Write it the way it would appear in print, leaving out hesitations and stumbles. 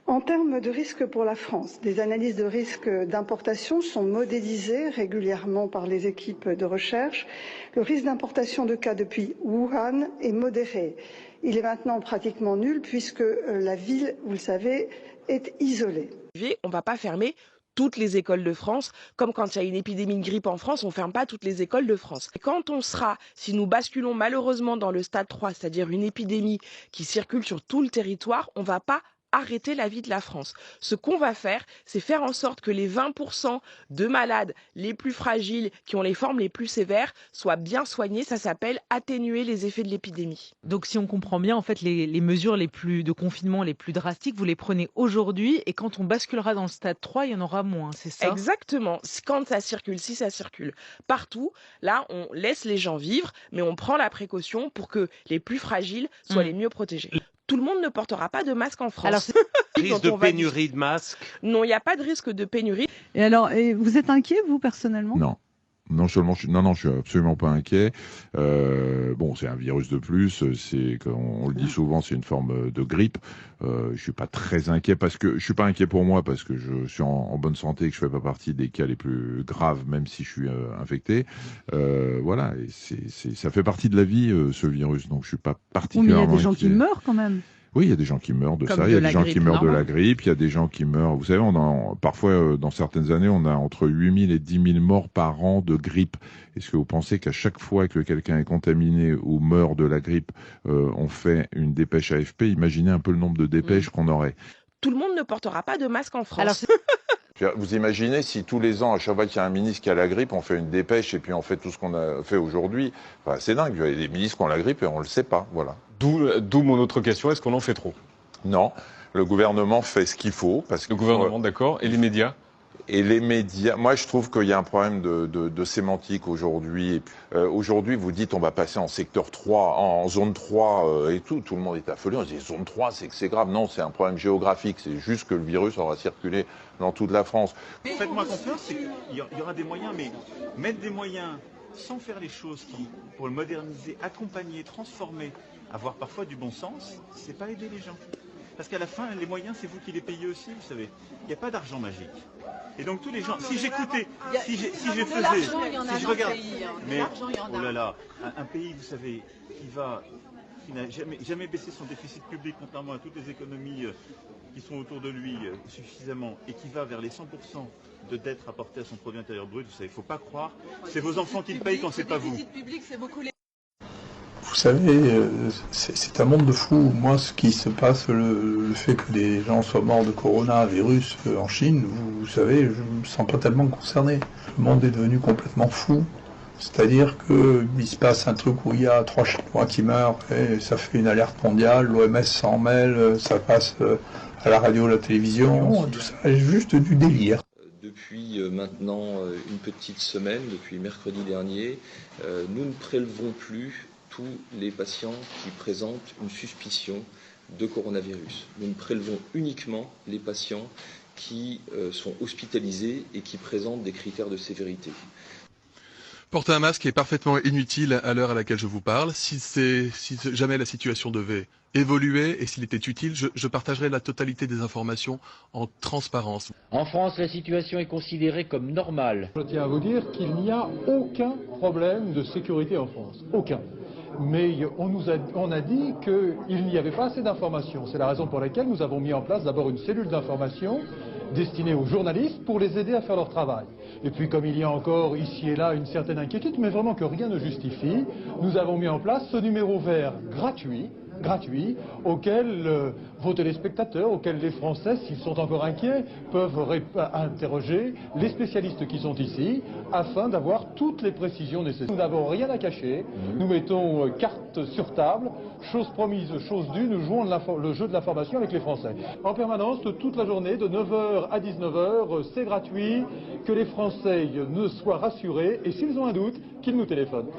En termes de risque pour la France, des analyses de risque d'importation sont modélisées régulièrement par les équipes de recherche. Le risque d'importation de cas depuis Wuhan est modéré. Il est maintenant pratiquement nul puisque la ville, vous le savez, est isolée. On ne va pas fermer toutes les écoles de France, comme quand il y a une épidémie de grippe en France, on ne ferme pas toutes les écoles de France. Et quand on sera, si nous basculons malheureusement dans le stade 3, c'est-à-dire une épidémie qui circule sur tout le territoire, on ne va pas arrêter la vie de la France. Ce qu'on va faire, c'est faire en sorte que les 20% de malades les plus fragiles, qui ont les formes les plus sévères, soient bien soignés. Ça s'appelle atténuer les effets de l'épidémie. Donc si on comprend bien, en fait, les mesures de confinement les plus drastiques, vous les prenez aujourd'hui et quand on basculera dans le stade 3, il y en aura moins, c'est ça? Exactement. Quand ça circule, si ça circule partout, là, on laisse les gens vivre, mais on prend la précaution pour que les plus fragiles soient les mieux protégés. Tout le monde ne portera pas de masque en France. Alors, risque de pénurie de masques? Non, il n'y a pas de risque de pénurie. Et alors, vous êtes inquiet, vous, personnellement? Non. Non seulement je suis absolument pas inquiet. Bon, c'est un virus de plus. C'est, on le dit souvent, c'est une forme de grippe. Je suis pas très inquiet parce que je suis pas inquiet pour moi parce que je suis en bonne santé et que je fais pas partie des cas les plus graves, même si je suis infecté. Voilà, et ça fait partie de la vie ce virus, donc je suis pas particulièrement. Oui, mais il y a des gens inquiet. qui meurent quand même. Oui, il y a des gens qui meurent de Comme ça, il y a de des la gens grippe qui meurent de la normale. grippe, il y a des gens qui meurent. Vous savez, parfois, dans certaines années, on a entre 8 000 et 10 000 morts par an de grippe. Est-ce que vous pensez qu'à chaque fois que quelqu'un est contaminé ou meurt de la grippe, on fait une dépêche AFP? Imaginez un peu le nombre de dépêches qu'on aurait. Tout le monde ne portera pas de masque en France. Alors, Vous imaginez si tous les ans, à chaque fois qu'il y a un ministre qui a la grippe, on fait une dépêche et puis on fait tout ce qu'on a fait aujourd'hui. Enfin, c'est dingue, il y a des ministres qui ont la grippe et on le sait pas, voilà. D'où mon autre question, est-ce qu'on en fait trop? Non, le gouvernement fait ce qu'il faut. Parce que Le gouvernement, d'accord. Et les médias? Et les médias, moi je trouve qu'il y a un problème de sémantique aujourd'hui. Aujourd'hui, vous dites on va passer en secteur 3, en zone 3 et tout le monde est affolé. On se dit zone 3, c'est que c'est grave. Non, c'est un problème géographique. C'est juste que le virus aura circulé dans toute la France. Faites-moi confiance, c'est qu'il y aura des moyens, mais mettre des moyens sans faire les choses pour le moderniser, accompagner, transformer, avoir parfois du bon sens, c'est pas aider les gens. Parce qu'à la fin, les moyens, c'est vous qui les payez aussi, vous savez. Il n'y a pas d'argent magique. Et donc tous les gens, si j'écoutais, si je regarde, mais oh là là, un pays, vous savez, qui n'a jamais baissé son déficit public, contrairement à toutes les économies qui sont autour de lui suffisamment, et qui va vers les 100% de dette rapportée à son produit intérieur brut, vous savez, il ne faut pas croire, c'est vos enfants qui le payent quand c'est pas vous. Vous savez, c'est un monde de fous. Moi, ce qui se passe, le fait que des gens soient morts de coronavirus en Chine, vous savez, je me sens pas tellement concerné. Le monde est devenu complètement fou. C'est-à-dire qu'il se passe un truc où il y a 3 Chinois qui meurent et ça fait une alerte mondiale, l'OMS s'en mêle, ça passe à la radio, à la télévision, tout ça est juste du délire. Depuis maintenant une petite semaine, depuis mercredi dernier, nous ne prélevons plus tous les patients qui présentent une suspicion de coronavirus. Nous ne prélevons uniquement les patients qui sont hospitalisés et qui présentent des critères de sévérité. Porter un masque est parfaitement inutile à l'heure à laquelle je vous parle. Si jamais la situation devait évoluer et s'il était utile, je partagerai la totalité des informations en transparence. En France, la situation est considérée comme normale. Je tiens à vous dire qu'il n'y a aucun problème de sécurité en France. Aucun. Mais on a dit qu'il n'y avait pas assez d'informations. C'est la raison pour laquelle nous avons mis en place d'abord une cellule d'information destinée aux journalistes pour les aider à faire leur travail. Et puis comme il y a encore ici et là une certaine inquiétude, mais vraiment que rien ne justifie, nous avons mis en place ce numéro vert gratuit, auquel vos téléspectateurs, auquel les Français, s'ils sont encore inquiets, peuvent interroger les spécialistes qui sont ici, afin d'avoir toutes les précisions nécessaires. Nous n'avons rien à cacher, nous mettons carte sur table, chose promise, chose due, nous jouons le jeu de l'information avec les Français. En permanence, toute la journée, de 9h à 19h, c'est gratuit, que les Français ne soient rassurés, et s'ils ont un doute, qu'ils nous téléphonent.